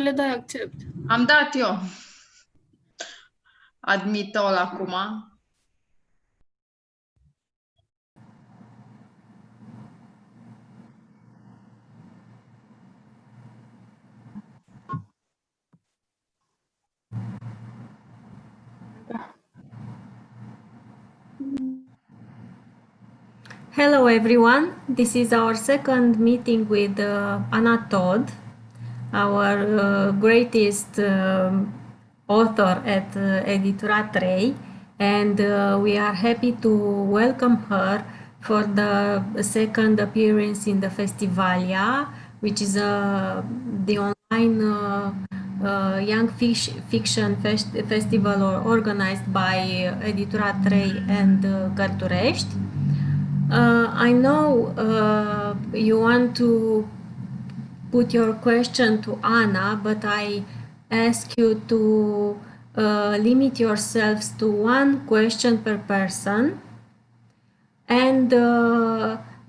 le dai accept. Am dat eu. Admit all acum. Hello everyone, this is our second meeting with Anna Todd, our greatest author at Editura Trei, and we are happy to welcome her for the second appearance in the Festivalia, which is the online young fiction festival organized by Editura Trei and Cărturești. I know you want to put your question to Anna, but I ask you to limit yourselves to one question per person. And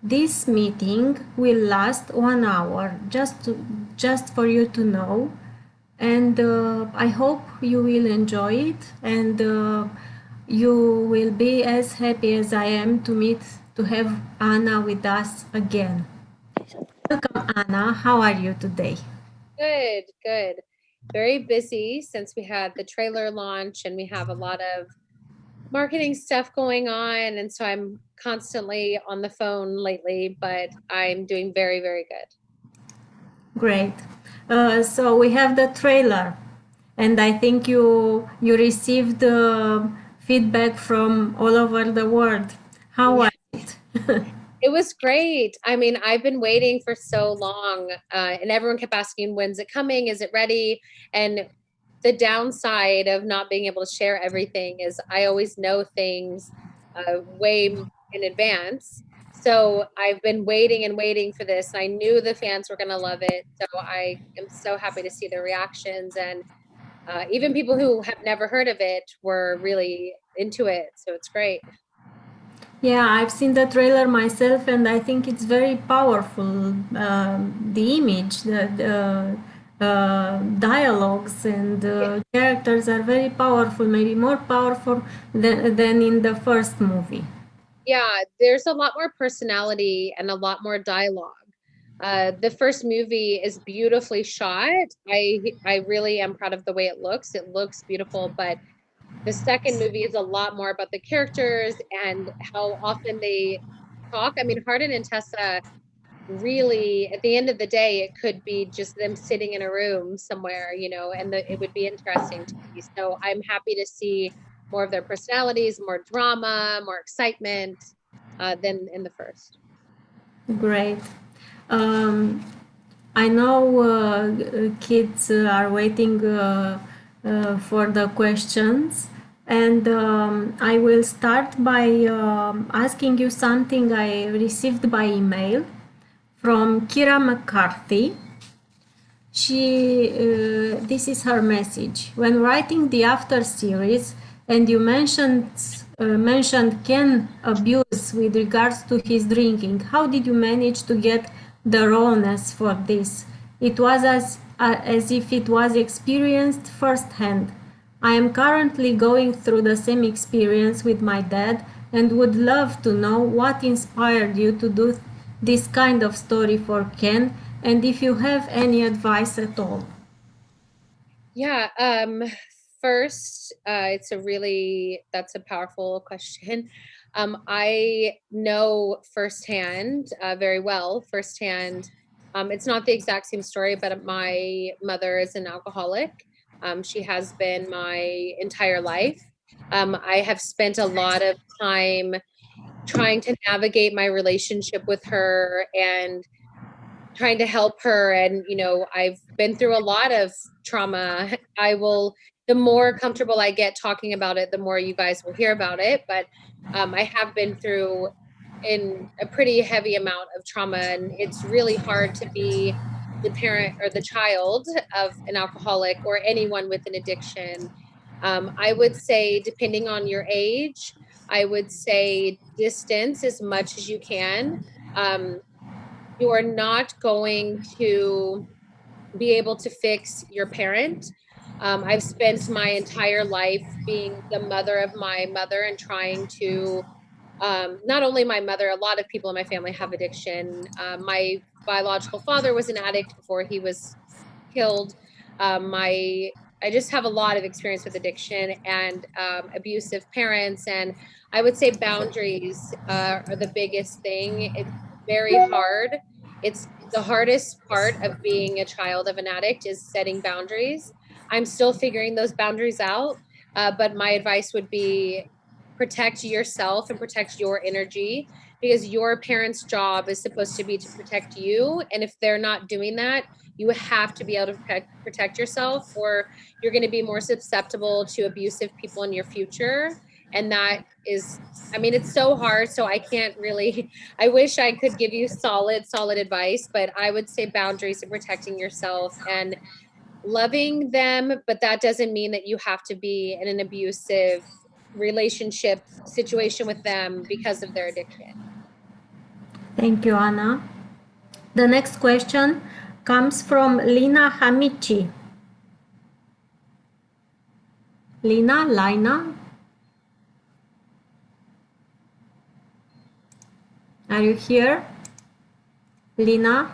this meeting will last 1 hour, just for you to know. And I hope you will enjoy it, and you will be as happy as I am to have Anna with us again. Welcome, Anna. How are you today? Good, good. Very busy since we had the trailer launch and we have a lot of marketing stuff going on. And so I'm constantly on the phone lately, but I'm doing very, very good. Great. So we have the trailer, and I think you received feedback from all over the world. How was it? It was great. I mean, I've been waiting for so long, and everyone kept asking, when's it coming? Is it ready? And the downside of not being able to share everything is I always know things way in advance. So I've been waiting and waiting for this. I knew the fans were going to love it. So I am so happy to see the reactions. And even people who have never heard of it were really into it. So it's great. Yeah, I've seen the trailer myself, and I think it's very powerful. The image, the dialogues and characters are very powerful, maybe more powerful than in the first movie. Yeah, there's a lot more personality and a lot more dialogue. The first movie is beautifully shot. I really am proud of the way it looks. It looks beautiful, but the second movie is a lot more about the characters and how often they talk. I mean, Hardin and Tessa really, at the end of the day, it could be just them sitting in a room somewhere, you know, and it would be interesting to see. So I'm happy to see more of their personalities, more drama, more excitement than in the first. Great. I know kids are waiting for the questions, and I will start by asking you something I received by email from Kira McCarthy. This is her message. When writing the After series, and you mentioned Ken abuse with regards to his drinking, how did you manage to get the rawness for this? It was as if it was experienced firsthand. I am currently going through the same experience with my dad and would love to know what inspired you to do this kind of story for Ken, and if you have any advice at all. Yeah, first, that's a powerful question. I know firsthand, very well firsthand. It's not the exact same story, but my mother is an alcoholic. She has been my entire life. I have spent a lot of time trying to navigate my relationship with her and trying to help her. And, you know, I've been through a lot of trauma. The more comfortable I get talking about it, the more you guys will hear about it. But I have been through in a pretty heavy amount of trauma, and it's really hard to be the parent or the child of an alcoholic or anyone with an addiction. I would say, depending on your age, I would say distance as much as you can. You are not going to be able to fix your parent. I've spent my entire life being the mother of my mother and trying to, not only my mother, a lot of people in my family have addiction. My biological father was an addict before he was killed. I just have a lot of experience with addiction and abusive parents, and I would say boundaries are the biggest thing. It's very hard. It's the hardest part of being a child of an addict is setting boundaries. I'm still figuring those boundaries out, but my advice would be protect yourself and protect your energy, because your parents' job is supposed to be to protect you, and if they're not doing that, you have to be able to protect yourself, or you're going to be more susceptible to abusive people in your future. And that is, I mean, it's so hard. So I can't really, I wish I could give you solid advice, but I would say boundaries and protecting yourself and loving them. But that doesn't mean that you have to be in an abusive relationship situation with them because of their addiction. Thank you, Anna. The next question comes from Lina Hamici. Lina? Are you here? Lina?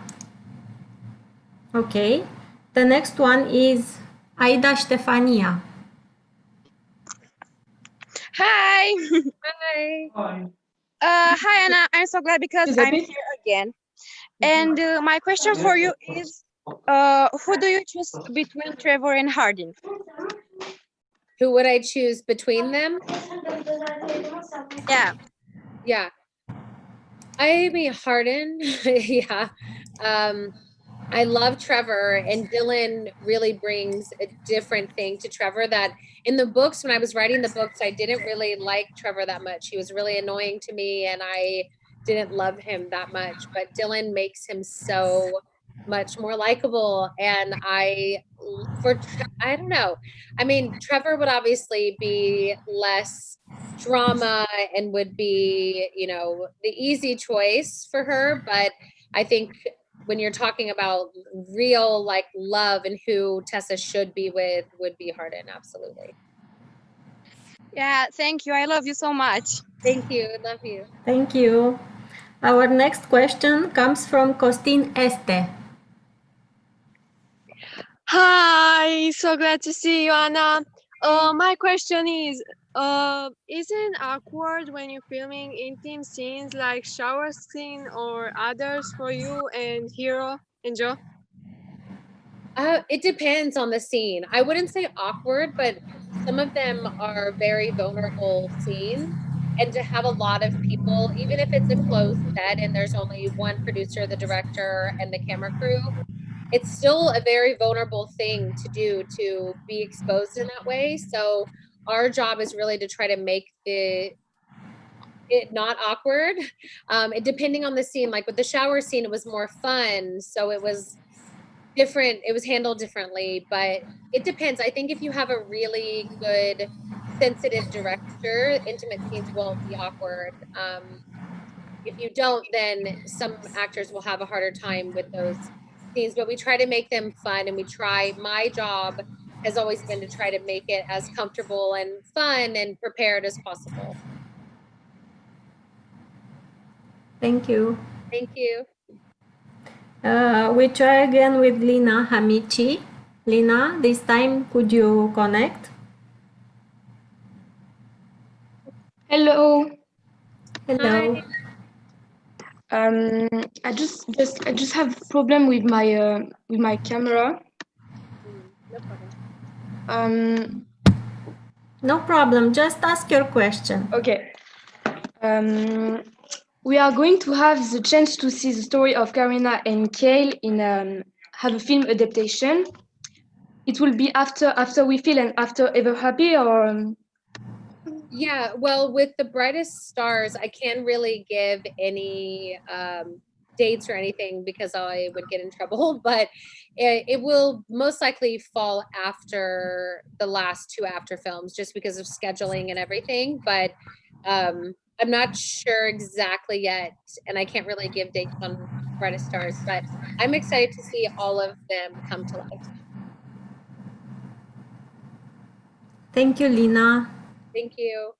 Okay. The next one is Aida Ștefania. Hi. Hi. Hi, Anna. I'm so glad because I'm here again. And my question for you is, who do you choose between Trevor and Hardin? Who would I choose between them? Yeah. I mean, Hardin. Yeah. I love Trevor, and Dylan really brings a different thing to Trevor that in the books, when I was writing the books, I didn't really like Trevor that much. He was really annoying to me and I didn't love him that much, but Dylan makes him so much more likable. And I don't know. I mean, Trevor would obviously be less drama and would be, you know, the easy choice for her, but I think when you're talking about real like love and who Tessa should be with would be Hardin, absolutely. Yeah, thank you. I love you so much. Thank you. I love you. Thank you. Our next question comes from Costin Este. Hi, so glad to see you, Anna. My question is, isn't it awkward when you're filming intimate scenes like shower scene or others for you and Hero and Joe? It depends on the scene. I wouldn't say awkward, but some of them are very vulnerable scenes. And to have a lot of people, even if it's a closed set and there's only one producer, the director, and the camera crew, it's still a very vulnerable thing to do, to be exposed in that way. So our job is really to try to make it not awkward. Depending on the scene, like with the shower scene, it was more fun. So it was different. It was handled differently, but it depends. I think if you have a really good, sensitive director, intimate scenes won't be awkward. If you don't, then some actors will have a harder time with those scenes, but we try to make them fun, and my job has always been to try to make it as comfortable and fun and prepared as possible. Thank you. Thank you. We try again with Lina Hamici. Lina, this time could you connect? Hello. Hello. Hi. I just have a problem with my camera. No problem. No problem. Just ask your question. Okay. We are going to have the chance to see the story of Karina and Kale in have a film adaptation. It will be after We Feel and after Ever Happy, or Yeah, well, with The Brightest Stars, I can't really give any dates or anything because I would get in trouble, but it will most likely fall after the last two after films just because of scheduling and everything. But I'm not sure exactly yet, and I can't really give dates on where it starts, but I'm excited to see all of them come to life. Thank you, Lina. Thank you.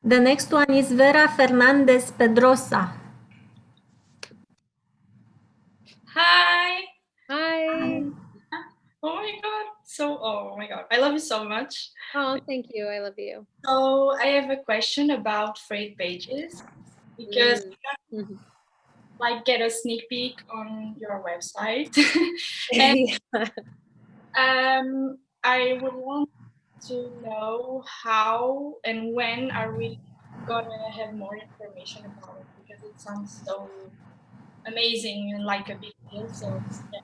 The next one is Vera Fernandez Pedrosa. Hi. Hi. Oh my God. Oh my God. I love you so much. Oh, thank you. I love you. So I have a question about freight pages because like get a sneak peek on your website. And I would want to know how and when are we gonna have more information about it, because it sounds so amazing and like a big deal. So yeah.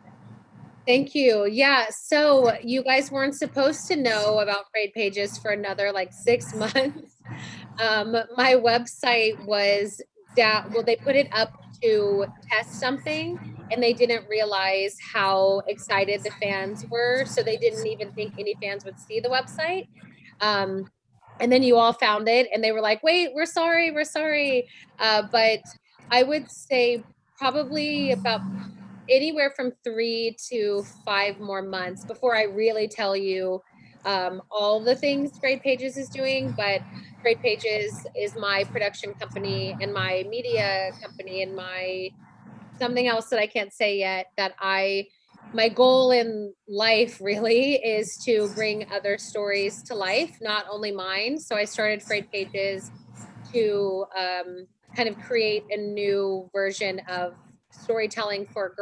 Thank you. Yeah, so you guys weren't supposed to know about freight pages for another like 6 months. My website was down. Well, they put it up to test something, and they didn't realize how excited the fans were, so they didn't even think any fans would see the website. And then you all found it, and they were like, "Wait, we're sorry, we're sorry." But I would say probably about anywhere from 3 to 5 more months before I really tell you all the things Great Pages is doing. But Great Pages is my production company and my media company and my something else that I can't say yet, that my goal in life really is to bring other stories to life, not only mine. So I started Great Pages to kind of create a new version of storytelling for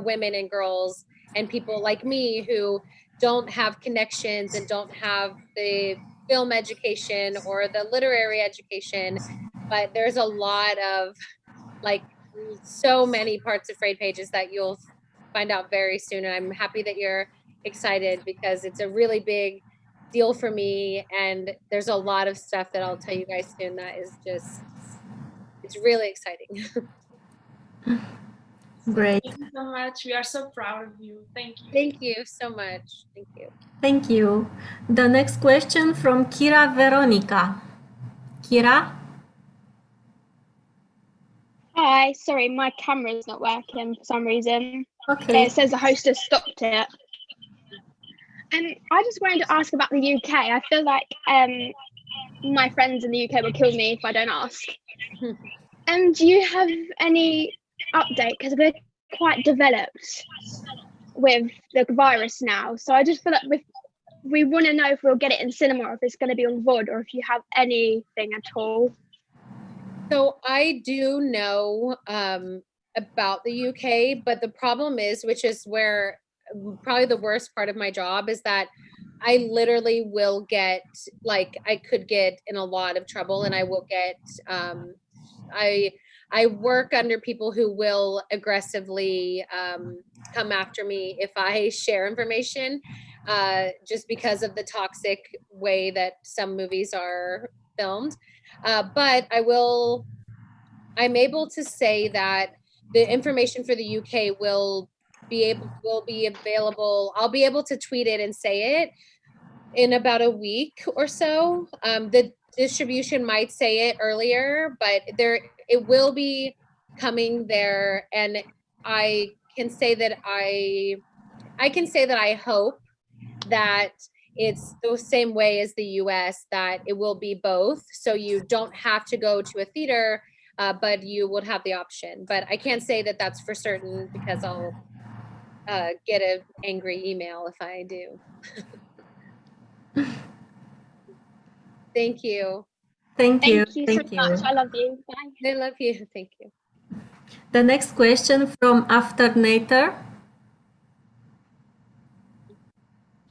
women and girls and people like me who don't have connections and don't have the film education or the literary education. But there's a lot of like so many parts of Freight Pages that you'll find out very soon. And I'm happy that you're excited because it's a really big deal for me. And there's a lot of stuff that I'll tell you guys soon that is just, it's really exciting. Great. Thank you so much. We are so proud of you. Thank you. Thank you so much. Thank you. Thank you. The next question from Kira Veronica. Kira? Hi, sorry, my camera's not working for some reason. Okay. It says the host has stopped it. And I just wanted to ask about the UK. I feel like my friends in the UK will kill me if I don't ask. Do you have any update? Because we're quite developed with the virus now. So I just feel like we want to know if we'll get it in cinema or if it's going to be on VOD or if you have anything at all. So I do know about the UK, but the problem is, which is where probably the worst part of my job is that I literally will get, like, I could get in a lot of trouble, and I will get, I work under people who will aggressively come after me if I share information, just because of the toxic way that some movies are filmed. But I'm able to say that the information for the UK will be available. I'll be able to tweet it and say it in about a week or so. The distribution might say it earlier, but it will be coming there. And I can say that I hope that it's the same way as the US, that it will be both. So you don't have to go to a theater, but you would have the option. But I can't say that that's for certain because I'll get an angry email if I do. Thank you. Thank you. Thank you so much. I love you. Bye. I love you. Thank you. The next question from Afternator.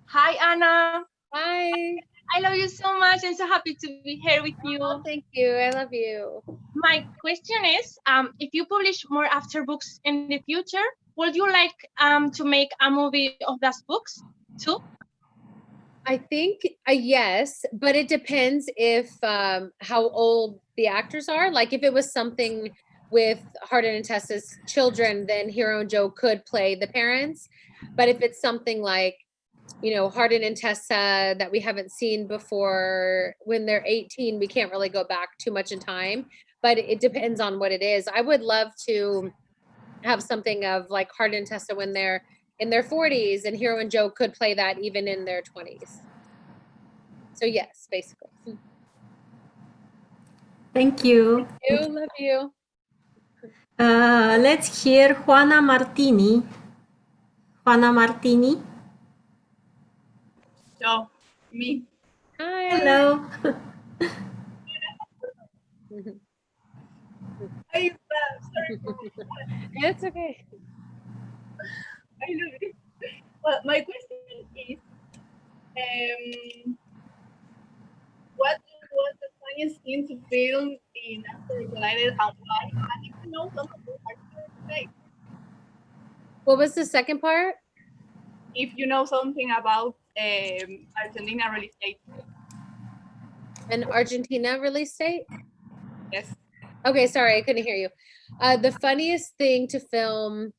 Hi, Anna. Hi. I love you so much. I'm so happy to be here with you. Oh, thank you. I love you. My question is, if you publish more after books in the future, would you like to make a movie of those books too? I think yes, but it depends if how old the actors are. Like if it was something with Hardin and Tessa's children, then Hero and Joe could play the parents. But if it's something like you know, Hardin and Tessa that we haven't seen before. When they're 18, we can't really go back too much in time, but it depends on what it is. I would love to have something of like Hardin and Tessa when they're in their 40s, and Hero and Joe could play that even in their 20s. So yes, basically. Thank you. Love you. Let's hear Juana Martini. Juana Martini. So, me. Hi. Hello. Sorry for It's okay. I love it. Well, my question is, what was the funniest scene to film in After United and why? And if you know something about Cărturești. What was the second part? If you know something about Argentina release date. An Argentina release date? Yes. Okay, sorry, I couldn't hear you. The funniest thing to film,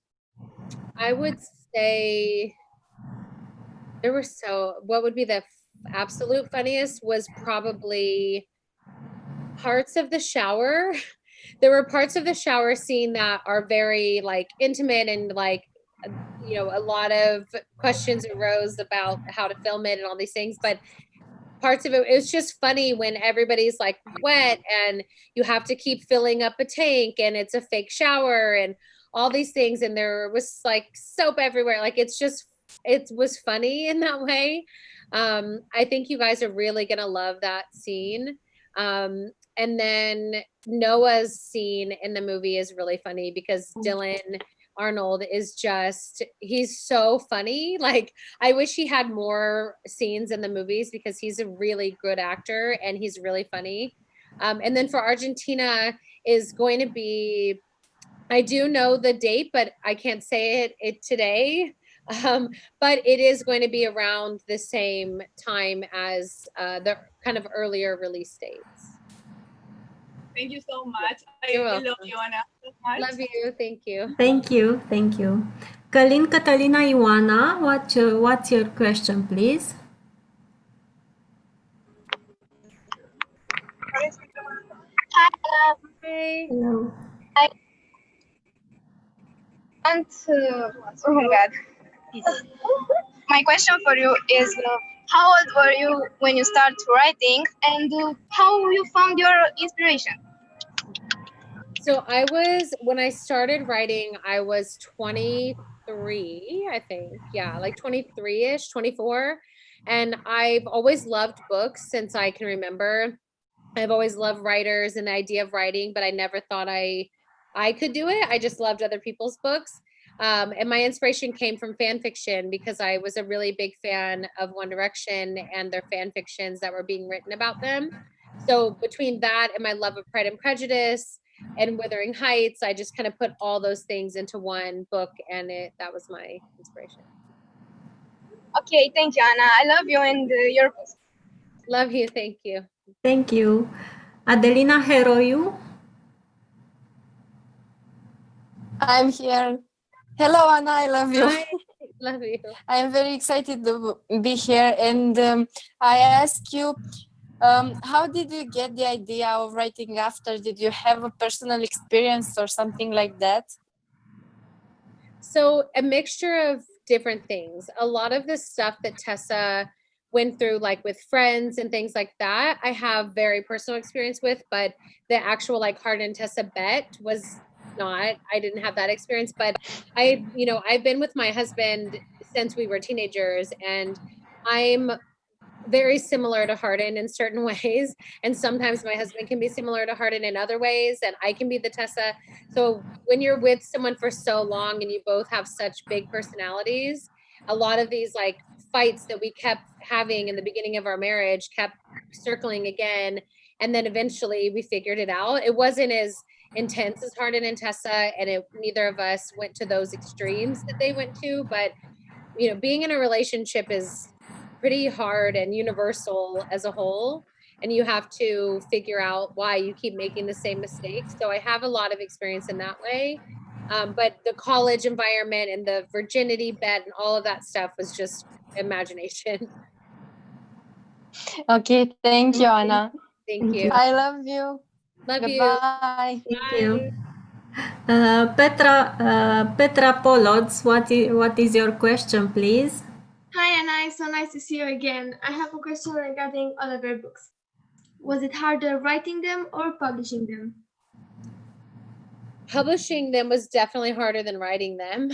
I would say there were what would be the absolute funniest was probably parts of the shower. There were parts of the shower scene that are very like intimate and like, you know, a lot of questions arose about how to film it and all these things, but parts of it was just funny when everybody's like wet and you have to keep filling up a tank and it's a fake shower and all these things, and there was like soap everywhere. Like it was funny in that way. I think you guys are really gonna love that scene. And then Noah's scene in the movie is really funny because Dylan Arnold is he's so funny. Like I wish he had more scenes in the movies because he's a really good actor and he's really funny. And then for Argentina is going to be, I do know the date, but I can't say it today. But it is going to be around the same time as the kind of earlier release dates. Thank you so much. You're I welcome. love you, Anna, so much. Love you. Thank you. Thank you. Thank you. Călin Catalina Ioana, what's your question, please? Hey. Hello. Oh my God. My question for you is, how old were you when you started writing, and how you found your inspiration? So when I started writing, I was 23, I think. Yeah, like 23-ish, 24. And I've always loved books since I can remember. I've always loved writers and the idea of writing, but I never thought I could do it. I just loved other people's books. And my inspiration came from fan fiction because I was a really big fan of One Direction and their fan fictions that were being written about them. So between that and my love of Pride and Prejudice and Wuthering Heights, I just kind of put all those things into one book, and that was my inspiration. Okay, thank you, Anna. I love you and your books. Love you. Thank you. Thank you. Adelina Heroiu. I'm here. Hello, Anna. I love you. Hi. Love you. I'm very excited to be here. And I ask you, how did you get the idea of writing After? Did you have a personal experience or something like that? So a mixture of different things. A lot of the stuff that Tessa went through, like with friends and things like that, I have very personal experience with, but the actual like Hardin and Tessa bet was not. I didn't have that experience, but I've been with my husband since we were teenagers, and I'm very similar to Hardin in certain ways, and sometimes my husband can be similar to Hardin in other ways, and I can be the Tessa. So when you're with someone for so long and you both have such big personalities, a lot of these like fights that we kept having in the beginning of our marriage kept circling again, and then eventually we figured it out. It wasn't as intense as Hardin and Tessa, and neither of us went to those extremes that they went to, but being in a relationship is pretty hard and universal as a whole, and you have to figure out why you keep making the same mistakes. So I have a lot of experience in that way. But the college environment and the virginity bet and all of that stuff was just imagination. Okay, thank you, Anna. Thank you. I love you. Love you. Goodbye. Thank you. Petra Polods, what is your question, please? Hi, Anna. It's so nice to see you again. I have a question regarding all of your books. Was it harder writing them or publishing them? Publishing them was definitely harder than writing them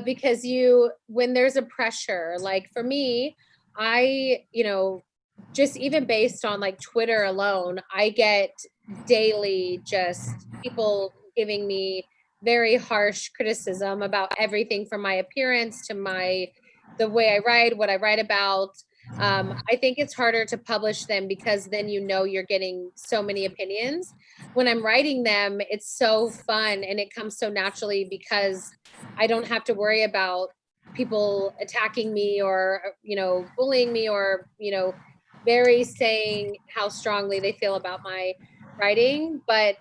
because when there's a pressure, like for me, just even based on like Twitter alone, I get daily just people giving me very harsh criticism about everything from my appearance to the way I write, what I write about. I think it's harder to publish them because then you're getting so many opinions. When I'm writing them, it's so fun and it comes so naturally because I don't have to worry about people attacking me or, bullying me or, very saying how strongly they feel about my writing. But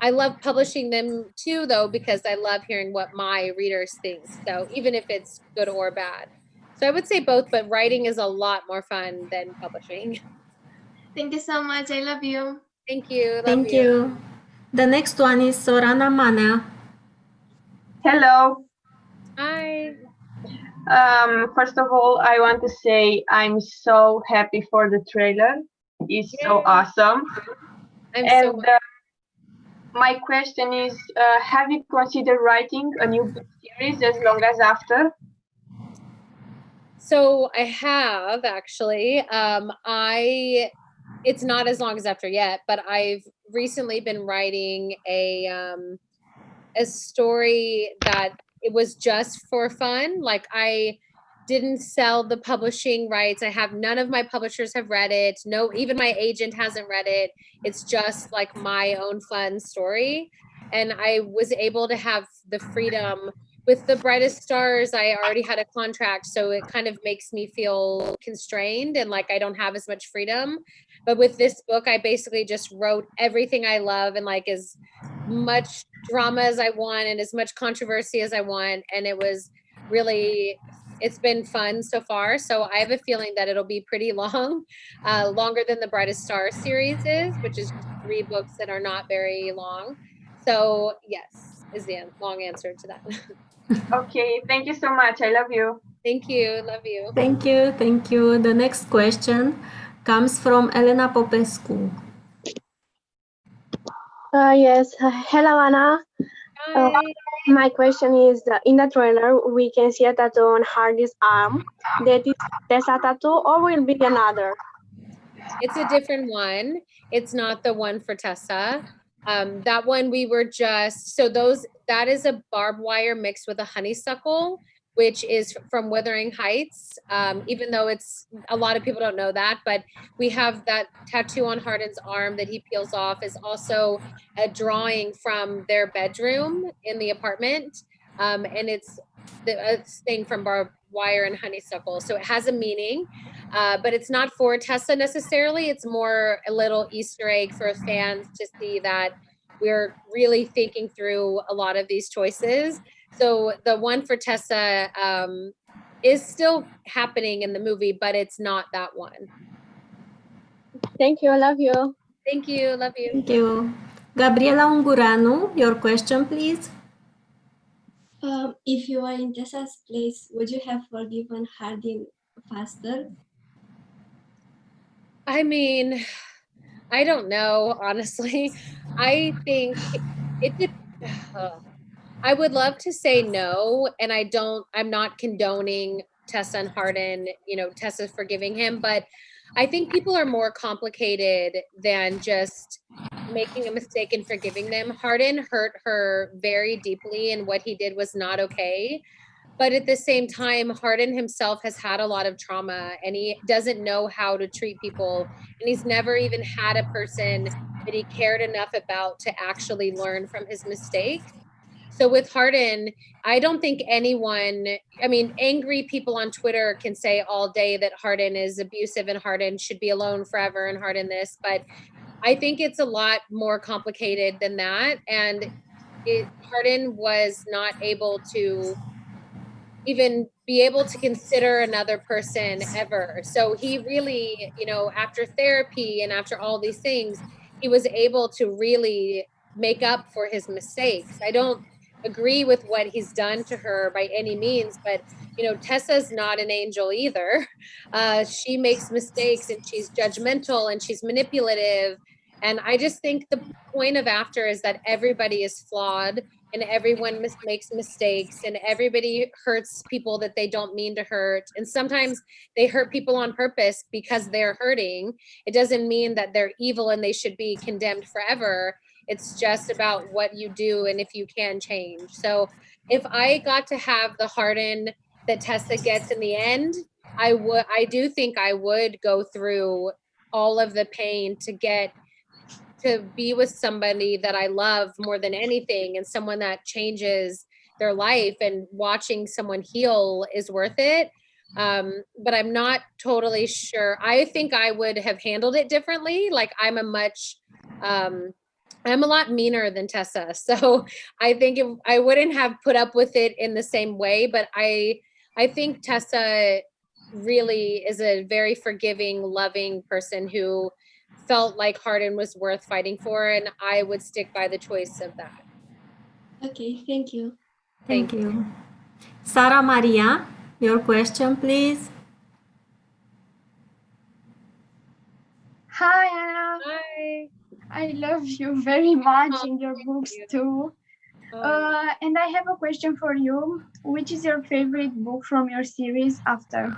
I love publishing them too, though, because I love hearing what my readers think. So even if it's good or bad. So I would say both, but writing is a lot more fun than publishing. Thank you so much. I love you. Thank you. Thank you. The next one is Sorana Manea. Hello. Hi. First of all, I want to say I'm so happy for the trailer. It's so awesome. My question is, have you considered writing a new book series as long as After? So I have actually. It's not as long as After yet, but I've recently been writing a story that it was just for fun. Like I didn't sell the publishing rights. None of my publishers have read it. No, even my agent hasn't read it. It's just like my own fun story. And I was able to have the freedom. With The Brightest Stars, I already had a contract, so it kind of makes me feel constrained and like I don't have as much freedom. But with this book, I basically just wrote everything I love and like as much drama as I want and as much controversy as I want. And it's been fun so far. So I have a feeling that it'll be pretty long, longer than the Brightest Stars series is, which is 3 books that are not very long. So yes, is the long answer to that. Okay, thank you so much. I love you. Thank you. Love you. Thank you. Thank you. The next question comes from Elena Popescu. Yes. Hello, Anna. Hi. My question is, in the trailer, we can see a tattoo on Hardy's arm. That is Tessa tattoo or will be another? It's a different one. It's not the one for Tessa. That one that is a barbed wire mixed with a honeysuckle, which is from Wuthering Heights. Even though a lot of people don't know that, but we have that tattoo on Hardin's arm that he peels off is also a drawing from their bedroom in the apartment. And it's a thing from barbed wire and honeysuckle. So it has a meaning, but it's not for Tessa necessarily. It's more a little Easter egg for fans to see that we're really thinking through a lot of these choices. So the one for Tessa is still happening in the movie, but it's not that one. Thank you. I love you. Thank you. Love you. Thank you. Gabriela Unguranu, your question, please. If you were in Tessa's place, would you have forgiven Hardin faster? I mean, I don't know, honestly. I think I would love to say no, and I'm not condoning Tessa and Hardin, Tessa forgiving him, but I think people are more complicated than just making a mistake and forgiving them. Hardin hurt her very deeply, and what he did was not okay. But at the same time, Hardin himself has had a lot of trauma and he doesn't know how to treat people. And he's never even had a person that he cared enough about to actually learn from his mistakes. So with Hardin, I don't think angry people on Twitter can say all day that Hardin is abusive and Hardin should be alone forever and Hardin this, but I think it's a lot more complicated than that. And Hardin was not able to even be able to consider another person ever. So he really, you know, after therapy and after all these things, he was able to really make up for his mistakes. I don't agree with what he's done to her by any means, but you know, Tessa's not an angel either. She makes mistakes and she's judgmental and she's manipulative. And I just think the point of After is that everybody is flawed and everyone makes mistakes and everybody hurts people that they don't mean to hurt. And sometimes they hurt people on purpose because they're hurting. It doesn't mean that they're evil and they should be condemned forever. It's just about what you do and if you can change. So if I got to have the Hardin that Tessa gets in the end, I do think I would go through all of the pain to get to be with somebody that I love more than anything and someone that changes their life, and watching someone heal is worth it. But I'm not totally sure. I think I would have handled it differently. Like I'm a lot meaner than Tessa. So I think I wouldn't have put up with it in the same way, but I think Tessa really is a very forgiving, loving person who felt like Hardin was worth fighting for, and I would stick by the choice of that. Okay, thank you. Thank you. Sara Maria, your question, please. Hi, Anna. Hi. I love you very much in your books too. And I have a question for you. Which is your favorite book from your series After?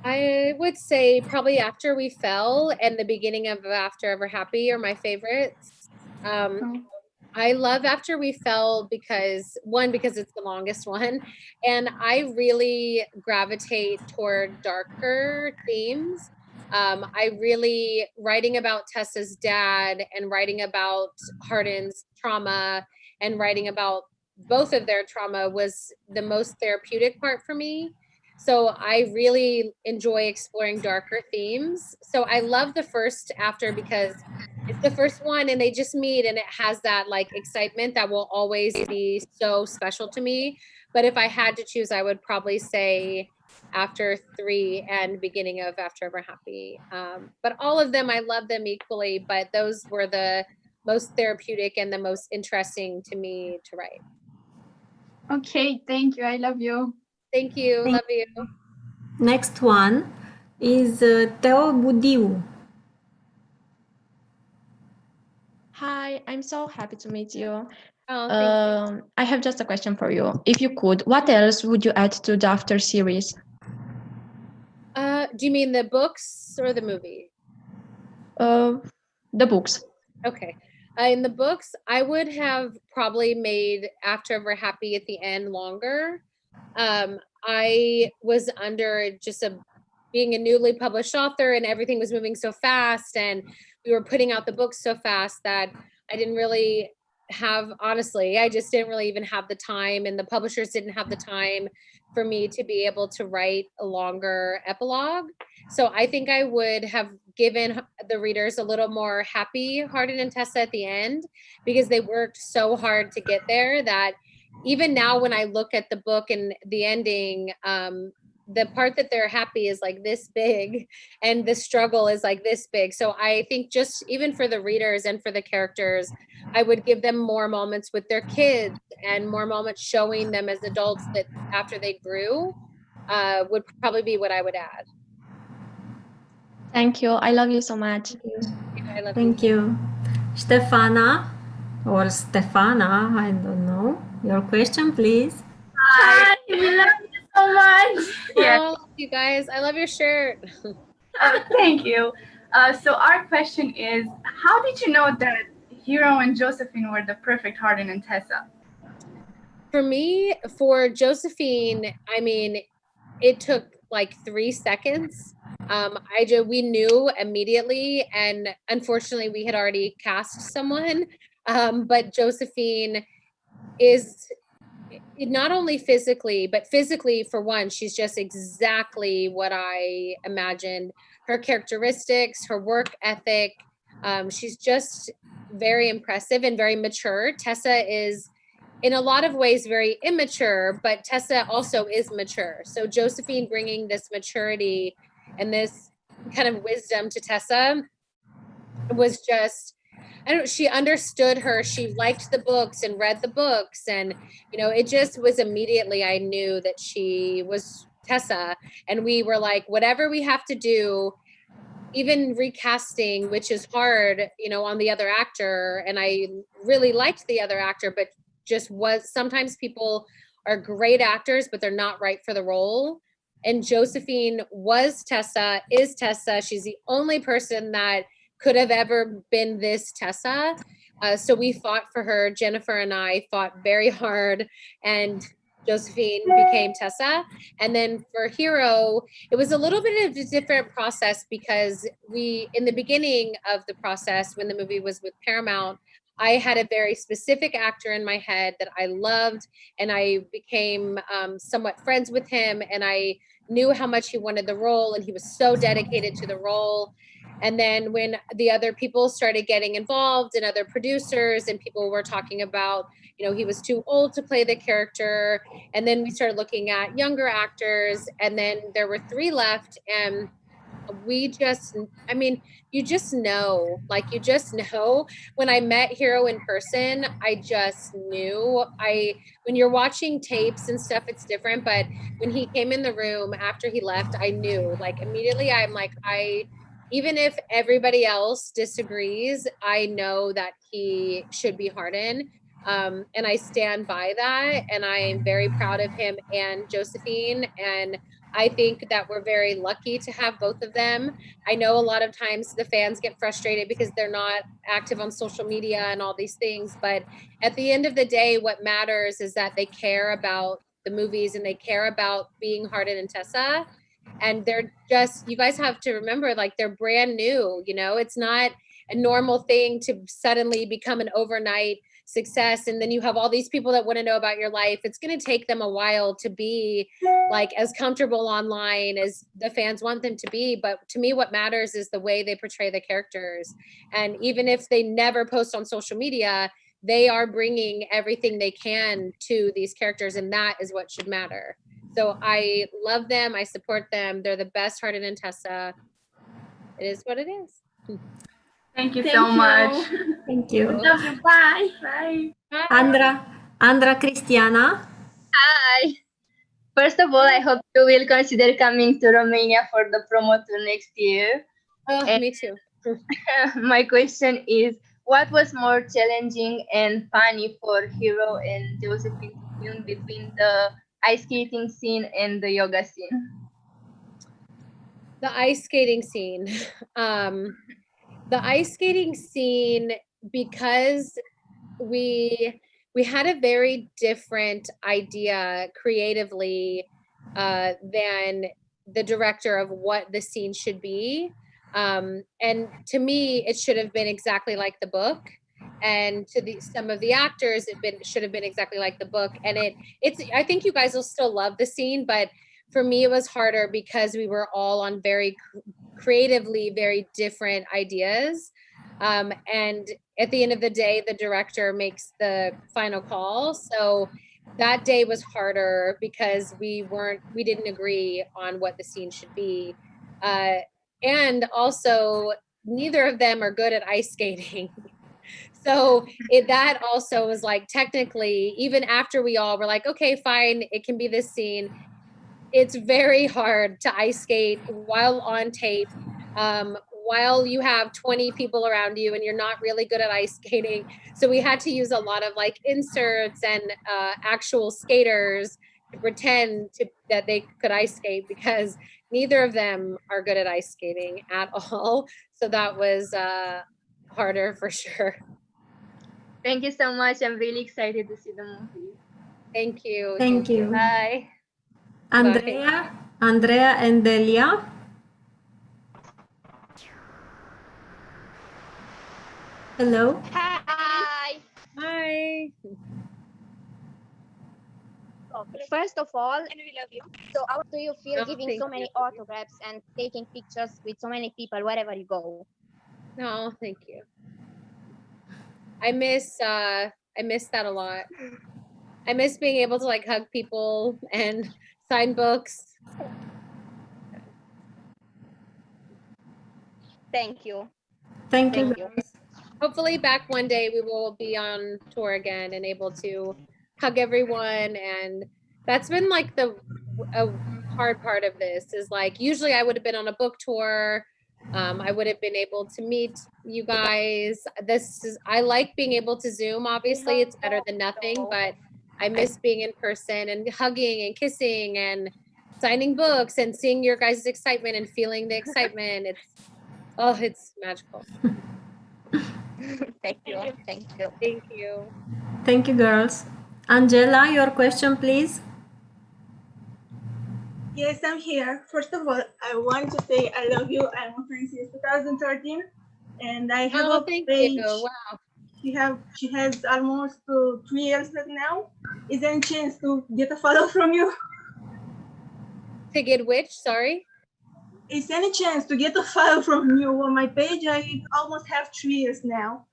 I would say probably After We Fell and the beginning of After Ever Happy are my favorites. I love After We Fell because it's the longest one, and I really gravitate toward darker themes. I really, writing about Tessa's dad and writing about Hardin's trauma and writing about both of their trauma was the most therapeutic part for me. So I really enjoy exploring darker themes. So I love the first After because it's the first one and they just meet and it has that like excitement that will always be so special to me. But if I had to choose, I would probably say After 3 and beginning of After Ever Happy. But all of them, I love them equally, but those were the most therapeutic and the most interesting to me to write. Okay, thank you. I love you. Thank you. Love you. Next one is Teo Budiu. Hi, I'm so happy to meet you. Oh, thank you. I have just a question for you. If you could, what else would you add to the After series? Do you mean the books or the movie? The books. Okay. In the books, I would have probably made After Ever Happy at the end longer. I was under just being a newly published author and everything was moving so fast and we were putting out the books so fast that I didn't really have, honestly, I just didn't really even have the time, and the publishers didn't have the time for me to be able to write a longer epilogue. So I think I would have given the readers a little more happy Hardin and Tessa at the end because they worked so hard to get there that even now when I look at the book and the ending, the part that they're happy is like this big and the struggle is like this big. So I think just even for the readers and for the characters, I would give them more moments with their kids and more moments showing them as adults that after they grew would probably be what I would add. Thank you. I love you so much. I love Thank you. Stefana or Stefana, I don't know. Your question, please. Hi, we love you so much. Oh, you guys, I love your shirt. Thank you. So our question is, how did you know that Hero and Josephine were the perfect Hardin and Tessa? For me, for Josephine, I mean, it took like 3 seconds. We knew immediately, and unfortunately we had already cast someone. But Josephine is not only physically, but physically for one, she's just exactly what I imagined. Her characteristics, her work ethic, She's just very impressive and very mature. Tessa is in a lot of ways very immature, but Tessa also is mature. So Josephine bringing this maturity and this kind of wisdom to Tessa was just, I don't know, she understood her. She liked the books and read the books. And, you know, it just was immediately, I knew that she was Tessa. And we were like, whatever we have to do, even recasting, which is hard, you know, on the other actor. And I really liked the other actor, but just was, sometimes people are great actors, but they're not right for the role. And Josephine was Tessa, is Tessa. She's the only person that could have ever been this Tessa. So we fought for her. Jennifer and I fought very hard, and Josephine became Tessa. And then for Hero, it was a little bit of a different process because we, in the beginning of the process, when the movie was with Paramount, I had a very specific actor in my head that I loved, and I became somewhat friends with him, and I knew how much he wanted the role, and he was so dedicated to the role. And then when the other people started getting involved and other producers and people were talking about, you know, he was too old to play the character. And then we started looking at younger actors, and then there were 3 left. And we just, I mean, you just know, like, you just know. When I met Hero in person, I just knew. When you're watching tapes and stuff, it's different. But when he came in the room after he left, I knew, like, immediately. I'm like, even if everybody else disagrees, I know that he should be Hardin. And I stand by that. And I am very proud of him and Josephine. And I think that we're very lucky to have both of them. I know a lot of times the fans get frustrated because they're not active on social media and all these things. But at the end of the day, what matters is that they care about the movies and they care about being Hardin and Tessa. And they're just, you guys have to remember, like, they're brand new, you know, it's not a normal thing to suddenly become an overnight success. And then you have all these people that want to know about your life. It's going to take them a while to be like as comfortable online as the fans want them to be. But to me, what matters is the way they portray the characters. And even if they never post on social media, they are bringing everything they can to these characters. And that is what should matter. So I love them. I support them. They're the best Hardin and Tessa. It is what it is. Thank you so much. Thank you. Love you. Bye. Bye. Andra Cristiana. Hi. First of all, I hope you will consider coming to Romania for the promo tour next year. Oh, me too. My question is, what was more challenging and funny for Hero and Josephine to film between the ice skating scene and the yoga scene? The ice skating scene. The ice skating scene, because we had a very different idea creatively than the director of what the scene should be. And to me, it should have been exactly like the book. And to some of the actors, should have been exactly like the book. And it's I think you guys will still love the scene, but for me, it was harder because we were all on very creatively very different ideas. And at the end of the day, the director makes the final call. So that day was harder because we didn't agree on what the scene should be. And also, neither of them are good at ice skating. So that also was like, technically, even after we all were like, okay, fine, it can be this scene. It's very hard to ice skate while on tape, while you have 20 people around you and you're not really good at ice skating. So we had to use a lot of like inserts and actual skaters to pretend that they could ice skate, because neither of them are good at ice skating at all. So that was harder for sure. Thank you so much. I'm really excited to see the movie. Thank you. Thank you. Bye. Andrea and Delia. Hello. Hi. Hi. First of all, we love you. So how do you feel giving so many autographs and taking pictures with so many people wherever you go? No, thank you. I miss that a lot. I miss being able to like hug people and sign books. Thank you. Thank you. Hopefully back one day we will be on tour again and able to hug everyone. And that's been like a hard part of this is like, usually I would have been on a book tour. I would have been able to meet you guys. I like being able to Zoom, obviously it's better than nothing, but I miss being in person and hugging and kissing and signing books and seeing your guys' excitement and feeling the excitement. It's magical. Thank you. Thank you. Thank you. Thank you, girls. Angela, your question, please. Yes, I'm here. First of all, I want to say I love you. I'm a friend since 2013, and I have a thank page. you. Wow. She has almost 3 years now. Is there any chance to get a follow from you? To get which? Sorry. Is there any chance to get a follow from you on my page? I almost have 3 years now.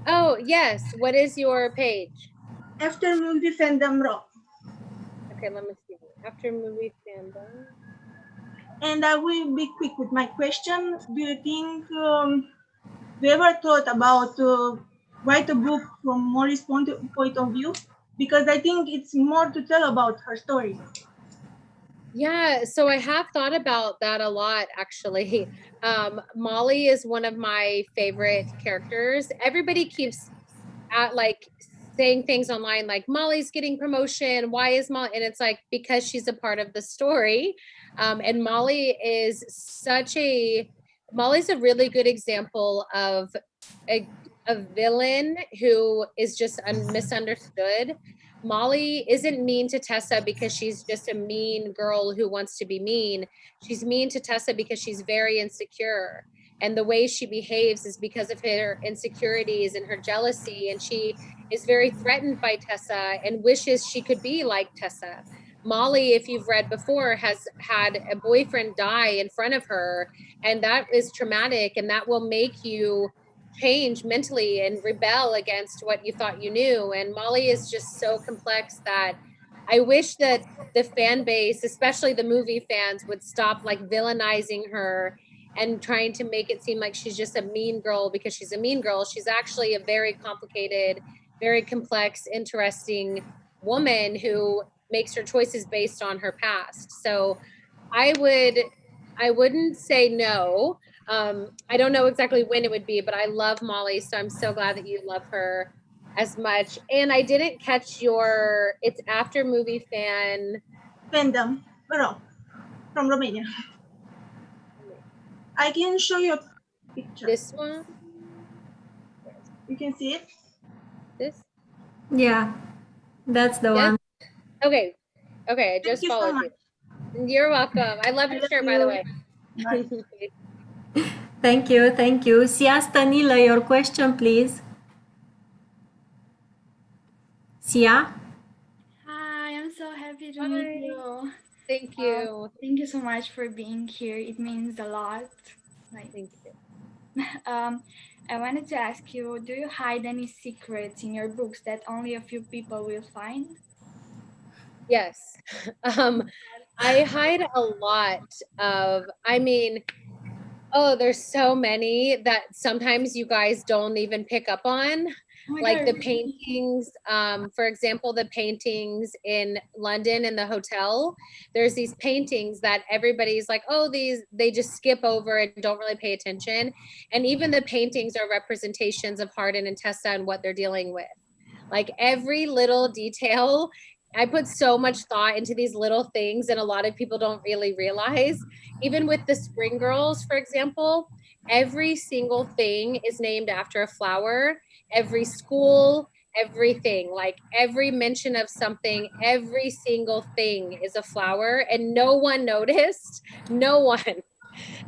Oh yes. What is your page? After movie fandom rock. Okay, let me see. After movie fandom. And I will be quick with my question. Do you think, do you ever thought about write a book from Molly's point of view? Because I think it's more to tell about her story. Yeah, so I have thought about that a lot, actually. Molly is one of my favorite characters. Everybody keeps saying things online like Molly's getting promotion. Why is Molly? And it's like, because she's a part of the story. And Molly is Molly's a really good example of a villain who is just misunderstood. Molly isn't mean to Tessa because she's just a mean girl who wants to be mean. She's mean to Tessa because she's very insecure. And the way she behaves is because of her insecurities and her jealousy. And she is very threatened by Tessa and wishes she could be like Tessa. Molly, if you've read before, has had a boyfriend die in front of her. And that is traumatic. And that will make you change mentally and rebel against what you thought you knew. And Molly is just so complex that I wish that the fan base, especially the movie fans, would stop like villainizing her and trying to make it seem like she's just a mean girl because she's a mean girl. She's actually a very complicated, very complex, interesting woman who makes her choices based on her past. So I wouldn't say no. I don't know exactly when it would be, but I love Molly, so I'm so glad that you love her as much. And I didn't catch it's after movie fandom from Romania. I can show you a picture. This one? You can see it? This? Yeah, that's the one. Okay, I just followed you. You're welcome. I love your shirt, by the way. Thank you. Sia Stanila, your question, please. Sia? Hi, I'm so happy to meet you. Thank you. Thank you so much for being here. It means a lot. Thank you. I wanted to ask you, do you hide any secrets in your books that only a few people will find? Yes. I hide a lot of, there's so many that sometimes you guys don't even pick up on. Like the paintings, for example, the paintings in London in the hotel, there's these paintings that everybody's like, they just skip over and don't really pay attention. And even the paintings are representations of Hardin and Tessa and what they're dealing with. Like every little detail, I put so much thought into these little things and a lot of people don't really realize. Even with the Spring Girls, for example, every single thing is named after a flower. Every school, everything, like every mention of something, every single thing is a flower and no one noticed, no one.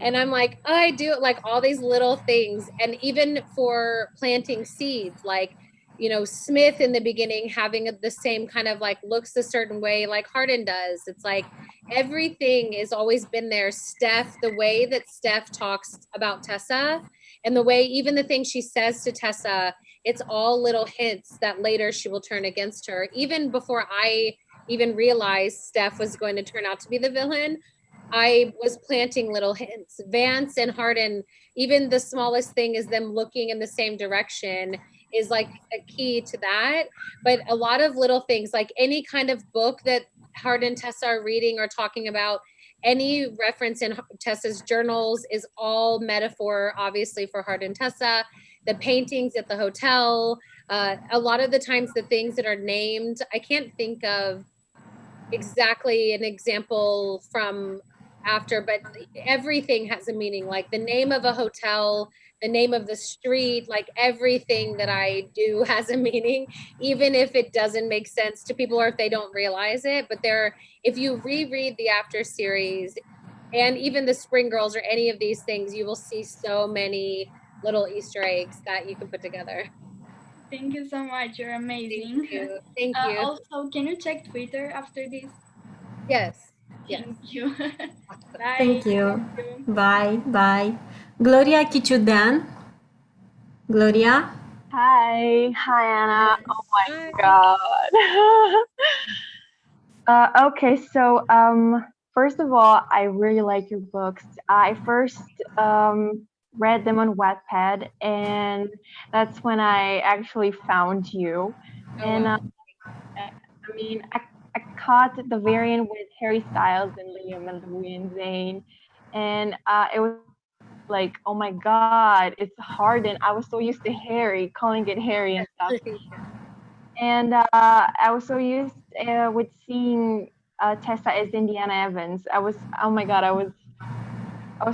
And I'm like, I do like all these little things. And even for planting seeds, like you know, Smith in the beginning having the same kind of like looks a certain way like Hardin does. It's like everything has always been there. Steph, the way that Steph talks about Tessa and the way even the things she says to Tessa, it's all little hints that later she will turn against her. Even before I even realized Steph was going to turn out to be the villain, I was planting little hints. Vance and Hardin, even the smallest thing is them looking in the same direction is like a key to that. But a lot of little things, like any kind of book that Hardin and Tessa are reading or talking about, any reference in Tessa's journals is all metaphor, obviously, for Hardin and Tessa. The paintings at the hotel, a lot of the times the things that are named, I can't think of exactly an example from after, but everything has a meaning, like the name of a hotel, the name of the street, like everything that I do has a meaning, even if it doesn't make sense to people or if they don't realize it. But if you reread the After series and even the Spring Girls or any of these things, you will see so many little Easter eggs that you can put together. Thank you so much. You're amazing. Thank you. Also, can you check Twitter after this? Yes. Thank you. Bye. Thank you. Bye. Bye. Gloria Kichudan. Gloria. Hi, Anna. Oh my God. Okay, so first of all, I really like your books. I first read them on Wattpad, and that's when I actually found you. And I mean, I caught the variant with Harry Styles and Liam and Louis and Zayn, and it was like, oh my God, it's Hardin. I was so used to Harry, calling it Harry and stuff. And I was so used with seeing Tessa as Indiana Evans. Oh my God, I was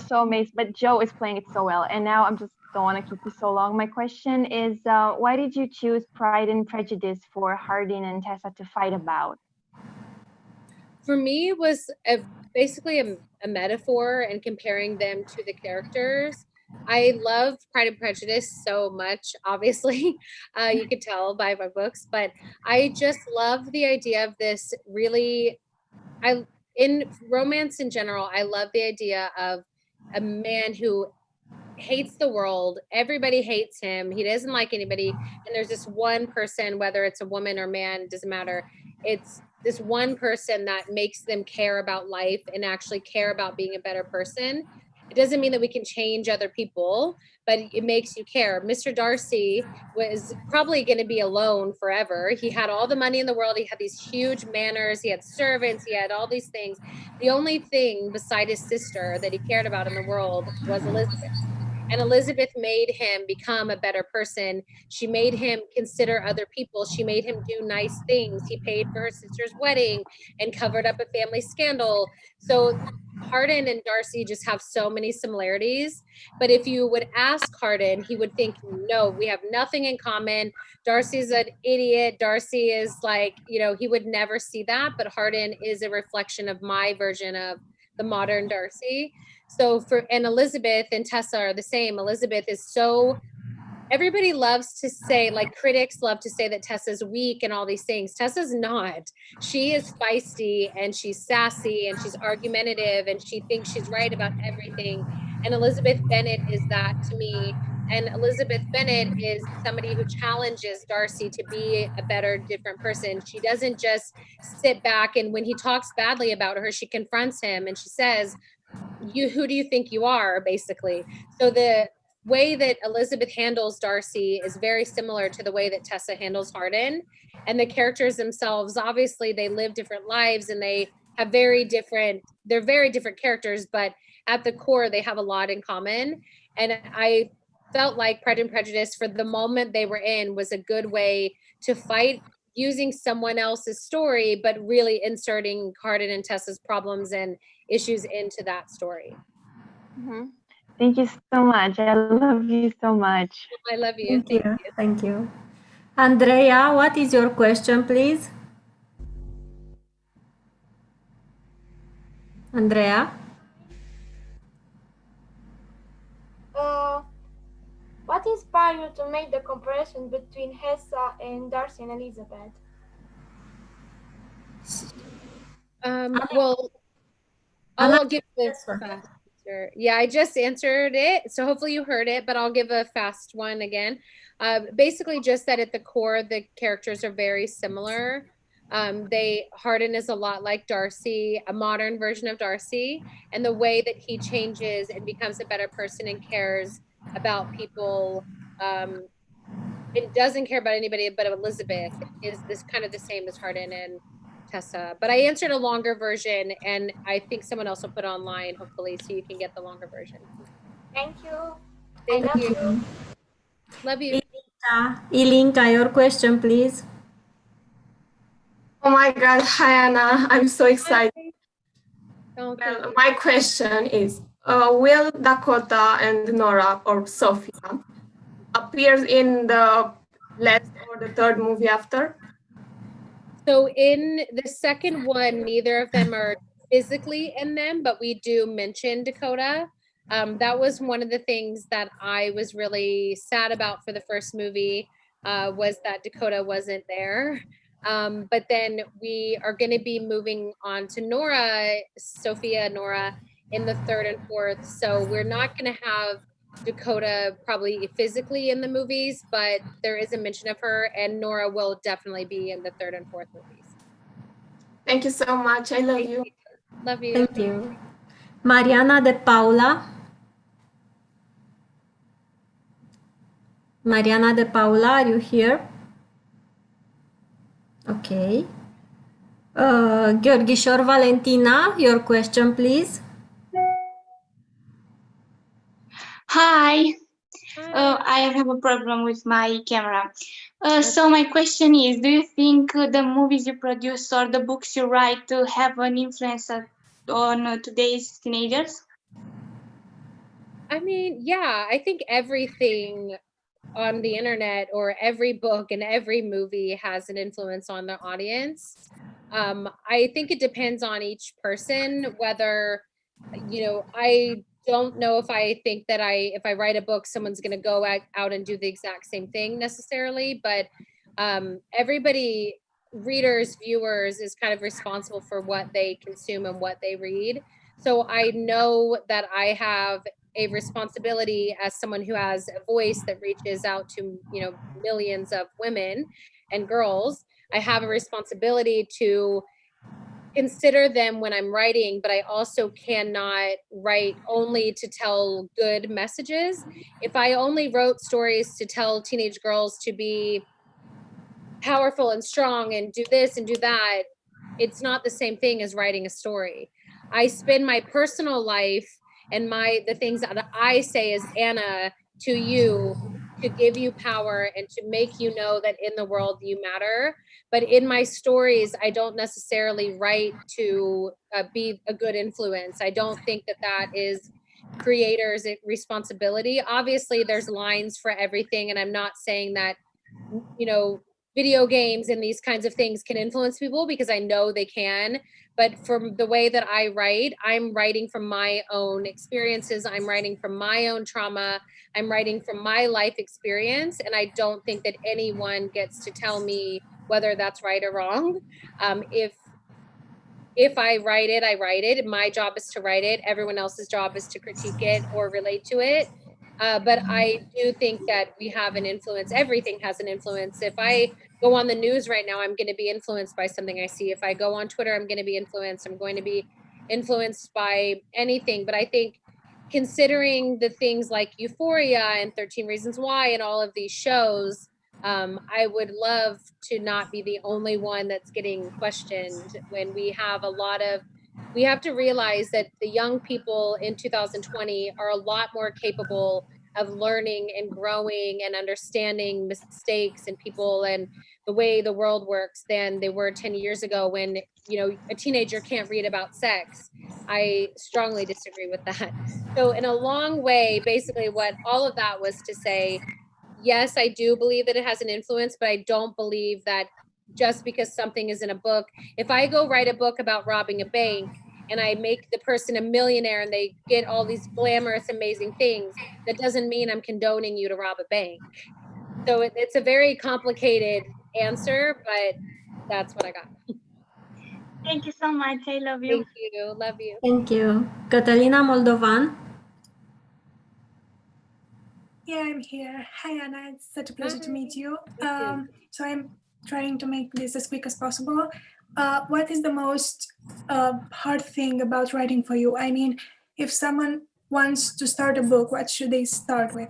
so amazed. But Joe is playing it so well. And now I'm just don't want to keep you so long. My question is, why did you choose Pride and Prejudice for Hardin and Tessa to fight about? For me, it was basically a metaphor and comparing them to the characters. I love Pride and Prejudice so much, obviously. You could tell by my books, but I just love the idea of this really, in romance in general, I love the idea of a man who hates the world. Everybody hates him. He doesn't like anybody. And there's this one person, whether it's a woman or man, doesn't matter. It's this one person that makes them care about life and actually care about being a better person. It doesn't mean that we can change other people, but it makes you care. Mr. Darcy was probably going to be alone forever. He had all the money in the world. He had these huge manors. He had servants. He had all these things. The only thing beside his sister that he cared about in the world was Elizabeth. And Elizabeth made him become a better person. She made him consider other people. She made him do nice things. He paid for her sister's wedding and covered up a family scandal. So Hardin and Darcy just have so many similarities. But if you would ask Hardin, he would think, no, we have nothing in common. Darcy's an idiot. Darcy is like, he would never see that. But Hardin is a reflection of my version of the modern Darcy. So and Elizabeth and Tessa are the same. Elizabeth is everybody loves to say, like critics love to say that Tessa's weak and all these things. Tessa's not. She is feisty and she's sassy and she's argumentative and she thinks she's right about everything. And Elizabeth Bennet is that to me. And Elizabeth Bennet is somebody who challenges Darcy to be a better, different person. She doesn't just sit back and when he talks badly about her, she confronts him and she says, who do you think you are, basically? So the way that Elizabeth handles Darcy is very similar to the way that Tessa handles Hardin. And the characters themselves, obviously, they live different lives and they have they're very different characters, but at the core, they have a lot in common. And I felt like Pride and Prejudice, for the moment they were in, was a good way to fight using someone else's story, but really inserting Hardin and Tessa's problems and issues into that story. Mm-hmm. Thank you so much. I love you so much. I love you. Thank you. Thank you. Andrea, what is your question, please? What What inspired you to make the comparison between Hessa and Darcy and Elizabeth? Well, I'll give this fast answer. Yeah, I just answered it, so hopefully you heard it, but I'll give a fast one again. Basically just that at the core, the characters are very similar. Hardin is a lot like Darcy, a modern version of Darcy, and the way that he changes and becomes a better person and cares about people, and doesn't care about anybody but Elizabeth, is this kind of the same as Hardin and Tessa. But I answered a longer version, and I think someone else will put it online, hopefully, so you can get the longer version. Thank you. Thank you. Love you. Ilinka, your question, please. Oh my God, hi Anna, I'm so excited. Okay. Well, my question is, will Dakota and Nora or Sophia appear in the last or the third movie after? So in the second one, neither of them are physically in them, but we do mention Dakota. That was one of the things that I was really sad about for the first movie, was that Dakota wasn't there. But then we are going to be moving on to Nora, Nora, in the third and fourth. So we're not going to have Dakota probably physically in the movies, but there is a mention of her, and Nora will definitely be in the third and fourth movies. Thank you so much. I love you. Love you. Thank you. Mariana de Paula. Mariana de Paula, are you here? Okay. Gheorghișor Valentina, your question, please. Hi. I have a problem with my camera. So my question is, do you think the movies you produce or the books you write have an influence on today's teenagers? I mean, yeah, I think everything on the internet or every book and every movie has an influence on the audience. I think it depends on each person, whether, I don't know if I think that if I write a book, someone's going to go out and do the exact same thing necessarily, but everybody, readers, viewers, is kind of responsible for what they consume and what they read. So I know that I have a responsibility as someone who has a voice that reaches out to, millions of women and girls. I have a responsibility to consider them when I'm writing, but I also cannot write only to tell good messages. If I only wrote stories to tell teenage girls to be powerful and strong and do this and do that, it's not the same thing as writing a story. I spend my personal life and the things that I say as Anna to you to give you power and to make you know that in the world you matter. But in my stories, I don't necessarily write to be a good influence. I don't think that is creators' responsibility. Obviously, there's lines for everything, and I'm not saying that, video games and these kinds of things can influence people, because I know they can. But from the way that I write, I'm writing from my own experiences. I'm writing from my own trauma. I'm writing from my life experience. And I don't think that anyone gets to tell me whether that's right or wrong. If I write it, I write it. My job is to write it. Everyone else's job is to critique it or relate to it. But I do think that we have an influence. Everything has an influence. If I go on the news right now, I'm going to be influenced by something I see. If I go on Twitter, I'm going to be influenced. I'm going to be influenced by anything. But I think considering the things like Euphoria and 13 Reasons Why and all of these shows, I would love to not be the only one that's getting questioned when we have we have to realize that the young people in 2020 are a lot more capable of learning and growing and understanding mistakes and people and the way the world works than they were 10 years ago when, a teenager can't read about sex. I strongly disagree with that. So in a long way, basically what all of that was to say, yes, I do believe that it has an influence, but I don't believe that just because something is in a book, if I go write a book about robbing a bank and I make the person a millionaire and they get all these glamorous, amazing things, that doesn't mean I'm condoning you to rob a bank. So it's a very complicated answer, but that's what I got. Thank you so much. I love you. Thank you. Love you. Thank you. Cătălina Moldovan. Yeah, I'm here. Hi, Anna. It's such a pleasure to meet you. You So I'm trying to make this as quick as possible. What is the most hard thing about writing for you? I mean, if someone wants to start a book, what should they start with?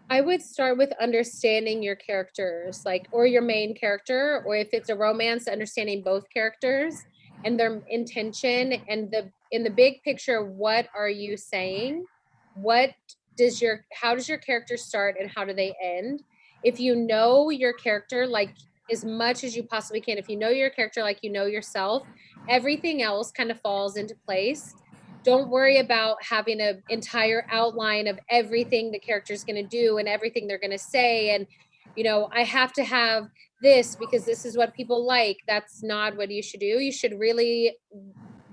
I would start with understanding your characters, like, or your main character, or if it's a romance, understanding both characters and their intention and in the big picture, what are you saying? How does your character start and how do they end? If you know your character, like, as much as you possibly can, if you know your character like you know yourself, everything else kind of falls into place. Don't worry about having an entire outline of everything the character is going to do and everything they're going to say. And, I have to have this because this is what people like. That's not what you should do. You should really,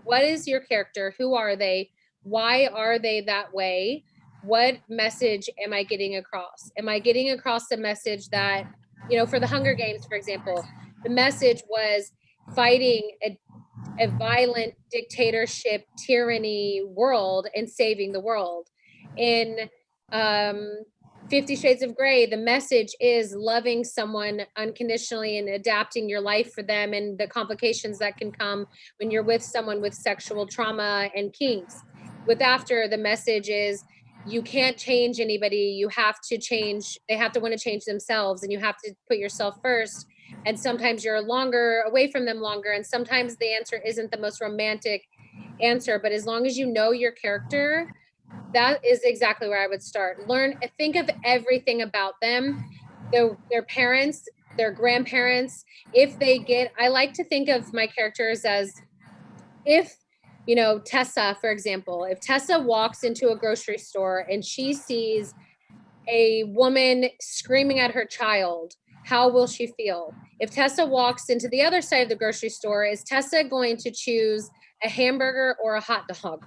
what is your character? Who are they? Why are they that way? What message am I getting across? Am I getting across the message that, for the Hunger Games, for example, the message was fighting a violent dictatorship, tyranny world and saving the world. In 50 Shades of Grey, the message is loving someone unconditionally and adapting your life for them and the complications that can come when you're with someone with sexual trauma and kinks. With After, the message is you can't change anybody. You have to change. They have to want to change themselves and you have to put yourself first. And sometimes you're away from them longer. And sometimes the answer isn't the most romantic answer, but as long as you know your character, that is exactly where I would start. Think of everything about them, their parents, their grandparents. I like to think of my characters as if, Tessa, for example, if Tessa walks into a grocery store and she sees a woman screaming at her child, how will she feel? If Tessa walks into the other side of the grocery store, is Tessa going to choose a hamburger or a hot dog?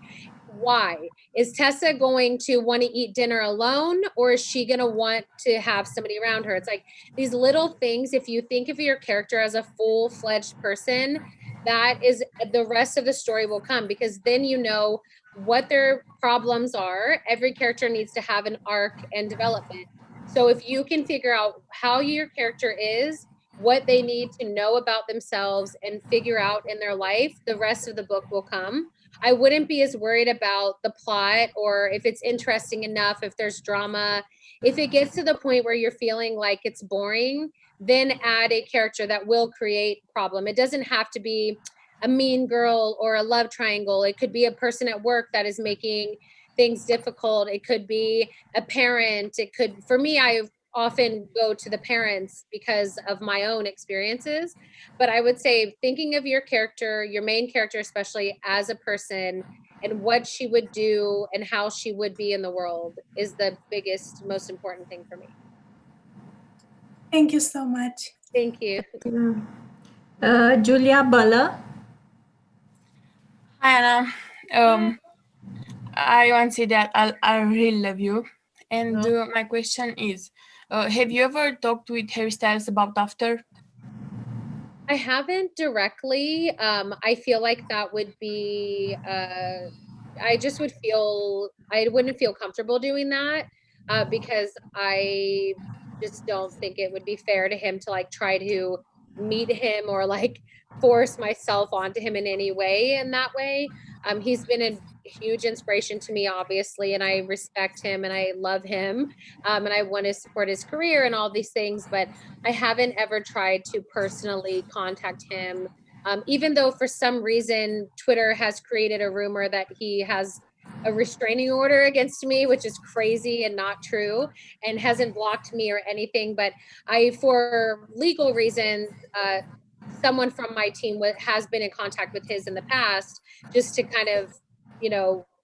Why? Is Tessa going to want to eat dinner alone, or is she going to want to have somebody around her? It's like these little things. If you think of your character as a full-fledged person, that is the rest of the story will come, because then you know what their problems are. Every character needs to have an arc and development. So if you can figure out how your character is, what they need to know about themselves and figure out in their life, the rest of the book will come. I wouldn't be as worried about the plot or if it's interesting enough, if there's drama. If it gets to the point where you're feeling like it's boring, then add a character that will create problem. It doesn't have to be a mean girl or a love triangle. It could be a person at work that is making things difficult. It could be a parent. For me, I often go to the parents because of my own experiences. But I would say thinking of your character, your main character, especially as a person, and what she would do and how she would be in the world is the biggest, most important thing for me. Thank you so much. Thank you. Julia Bălă. Hi, Anna. I want to say that I really love you. And my question is, have you ever talked with Harry Styles about After? I haven't directly. I feel like that would be, I wouldn't feel comfortable doing that because I just don't think it would be fair to him to like try to meet him or like force myself onto him in any way in that way. He's been a huge inspiration to me, obviously, and I respect him and I love him, and I want to support his career and all these things, but I haven't ever tried to personally contact him, even though for some reason Twitter has created a rumor that he has a restraining order against me, which is crazy and not true, and hasn't blocked me or anything. But for legal reasons, someone from my team has been in contact with his in the past, just to kind of,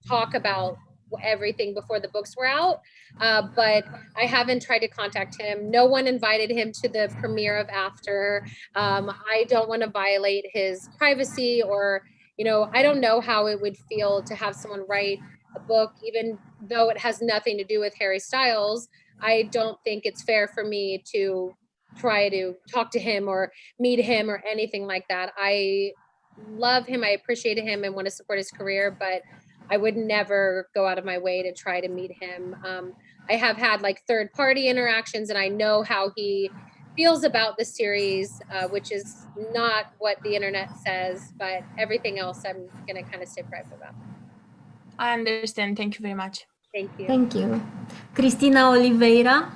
talk about everything before the books were out. But I haven't tried to contact him. No one invited him to the premiere of After. I don't want to violate his privacy or You know, I don't know how it would feel to have someone write a book, even though it has nothing to do with Harry Styles. I don't think it's fair for me to try to talk to him or meet him or anything like that. I love him, I appreciate him and want to support his career, but I would never go out of my way to try to meet him. I have had like third-party interactions, and I know how he feels about the series, which is not what the internet says, but everything else I'm gonna kind of stay private about. I understand. Thank you very much. Thank you. Thank you. Cristina Oliveira.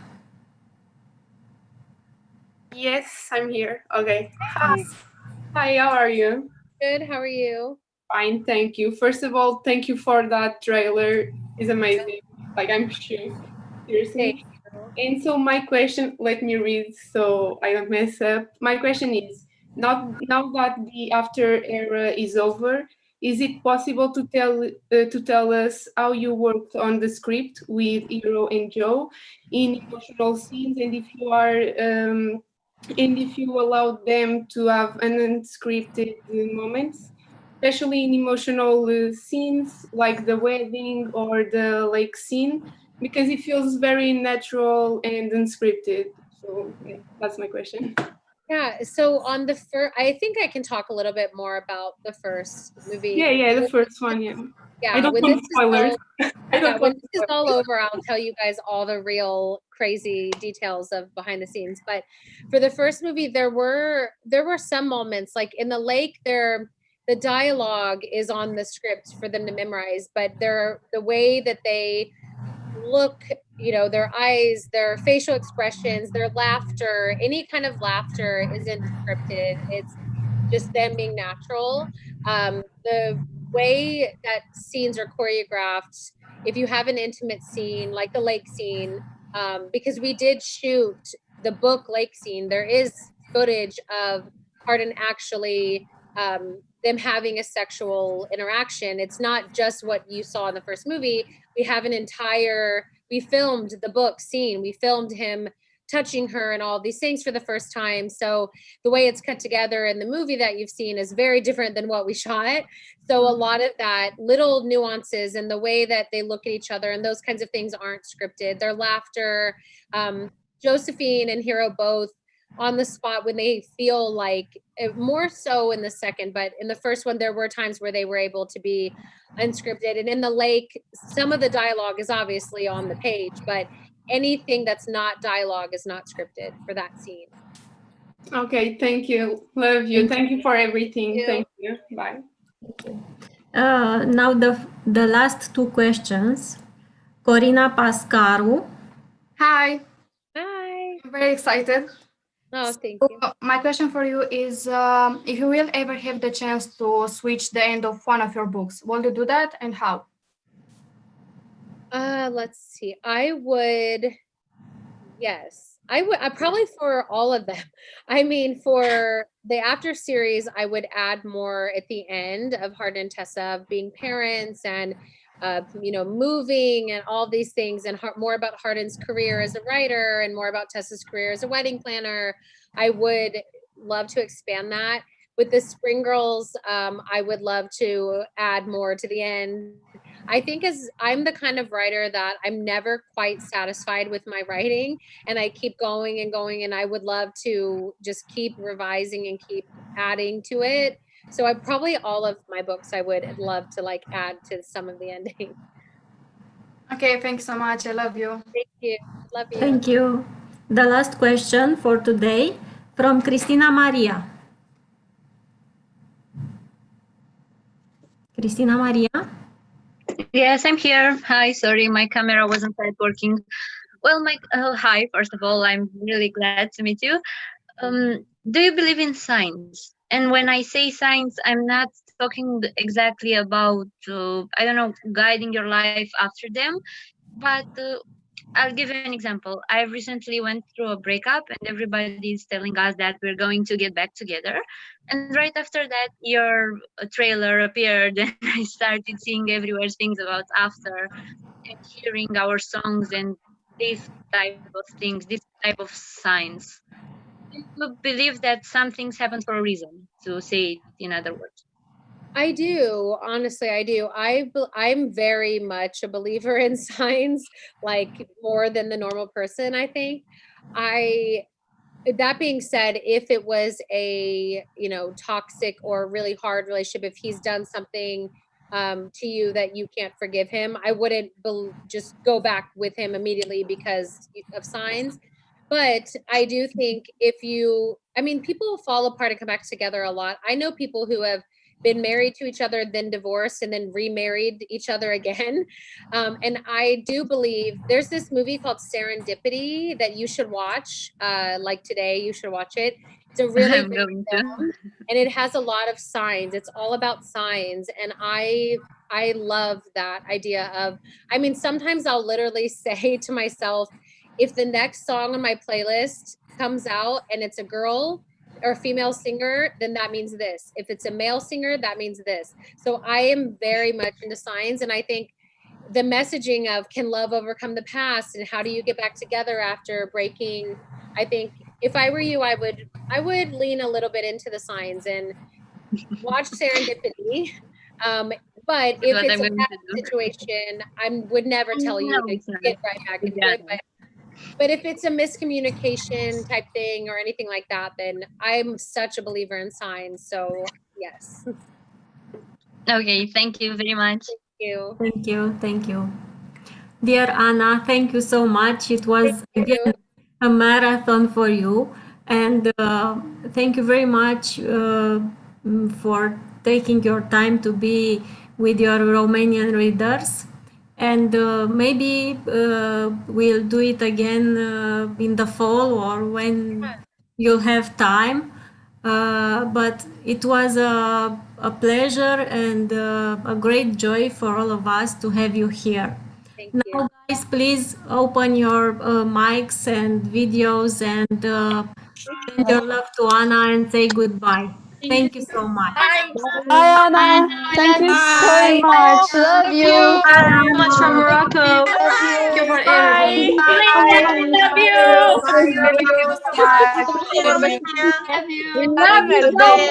Yes, I'm here. Okay. Hi. Hi, how are you? Good, how are you? Fine, thank you. First of all, thank you for that trailer. It's amazing. Like, I'm shook. Seriously. And so my question, let me read so I don't mess up. My question is, now that the after era is over, is it possible to tell us how you worked on the script with Hero and Joe in emotional scenes, and if you are and if you allowed them to have unscripted moments, especially in emotional scenes like the wedding or the lake scene, because it feels very natural and unscripted. So yeah, that's my question. Yeah, so on the first, I think I can talk a little bit more about the first movie. Yeah, the first one, yeah. Yeah, I don't when want this spoilers. when this is all over, I'll tell you guys all the real crazy details of behind the scenes. But for the first movie, there were some moments like in the lake. The dialogue is on the script for them to memorize, but the way that they look, you know, their eyes, their facial expressions, their laughter, any kind of laughter isn't scripted. It's just them being natural. The way that scenes are choreographed, if you have an intimate scene like the lake scene, because we did shoot the book lake scene, there is footage of Hardin actually them having a sexual interaction. It's not just what you saw in the first movie. We have we filmed the book scene. We filmed him touching her and all these things for the first time. So the way it's cut together in the movie that you've seen is very different than what we shot. So a lot of that little nuances and the way that they look at each other and those kinds of things aren't scripted. Their laughter, Josephine and Hero both on the spot when they feel like, more so in the second, but in the first one, there were times where they were able to be unscripted. And in the lake, some of the dialogue is obviously on the page, but anything that's not dialogue is not scripted for that scene. Okay, thank you. Love you. Thank you for everything. Thank you. Bye. Now the last two questions. Corina Pascaru. Hi. Hi. I'm very excited. Oh, thank you. My question for you is, if you will ever have the chance to switch the end of one of your books, will you do that and how? Let's see. Yes. I probably for all of them. I mean, for the after series, I would add more at the end of Hardin and Tessa of being parents and you know, moving and all these things, and more about Hardin's career as a writer and more about Tessa's career as a wedding planner. I would love to expand that. With the Spring Girls, I would love to add more to the end. I think as I'm the kind of writer that I'm never quite satisfied with my writing, and I keep going and going, and I would love to just keep revising and keep adding to it. So I probably all of my books I would love to like add to some of the ending. Okay, thanks so much. I love you. Thank you. Love you. Thank you. The last question for today from Cristina Maria. Cristina Maria? Yes, I'm here. Hi, sorry, my camera wasn't quite working. Well, hi, first of all, I'm really glad to meet you. Do you believe in signs? And when I say signs, I'm not talking exactly about, I don't know, guiding your life after them, but I'll give you an example. I recently went through a breakup and everybody is telling us that we're going to get back together. And right after that, your trailer appeared and I started seeing everywhere things about after and hearing our songs and this type of things, this type of signs. Do you believe that some things happen for a reason, to say it in other words? Yeah, I think as I'm the kind of writer that I'm never quite satisfied with my writing, and I keep going and going, and I would love to just keep revising and keep adding to it. So I probably all of my books I would love to like add to some of the ending. I think as I'm the kind of writer that I'm never quite satisfied with my writing, and I keep going and going, and I would love to just keep revising and keep adding to it. So I probably all of my books I would love to like add to some of the ending. I do. Honestly, I do. I'm very much a believer in signs, like more than the normal person, I think. That being said, if it was a, toxic or really hard relationship, if he's done something to you that you can't forgive him, I wouldn't just go back with him immediately because of signs. But I do think people fall apart and come back together a lot. I know people who have been married to each other, then divorced, and then remarried each other again. And I do believe there's this movie called Serendipity that you should watch. Like today, you should watch it. It's a really great film, and it has a lot of signs. It's all about signs, and I love that idea of. Sometimes I'll literally say to myself, if the next song on my playlist comes out and it's a girl or a female singer, then that means this. If it's a male singer, that means this. So I am very much into signs, and I think the messaging of can love overcome the past and how do you get back together after breaking, I think if I were you, I would lean a little bit into the signs and watch Serendipity. But if it's a bad situation, I would never tell you to get right back into it. But if it's a miscommunication type thing or anything like that, then I'm such a believer in signs. So yes. Okay, thank you very much. Thank you. Thank you. Dear Anna, thank you so much. It was again a marathon for you. And thank you very much for taking your time to be with your Romanian readers. And maybe we'll do it again in the fall or when you'll have time. But it was a pleasure and a great joy for all of us to have you here. Now, guys, please open your mics and videos and send your love to Anna and say goodbye. Thank you so much. Bye, Anna. Thank you so much. Love you. So much from Morocco. Thank you for Bye. everything. Love you. Love you. Love you. Love you. Love you.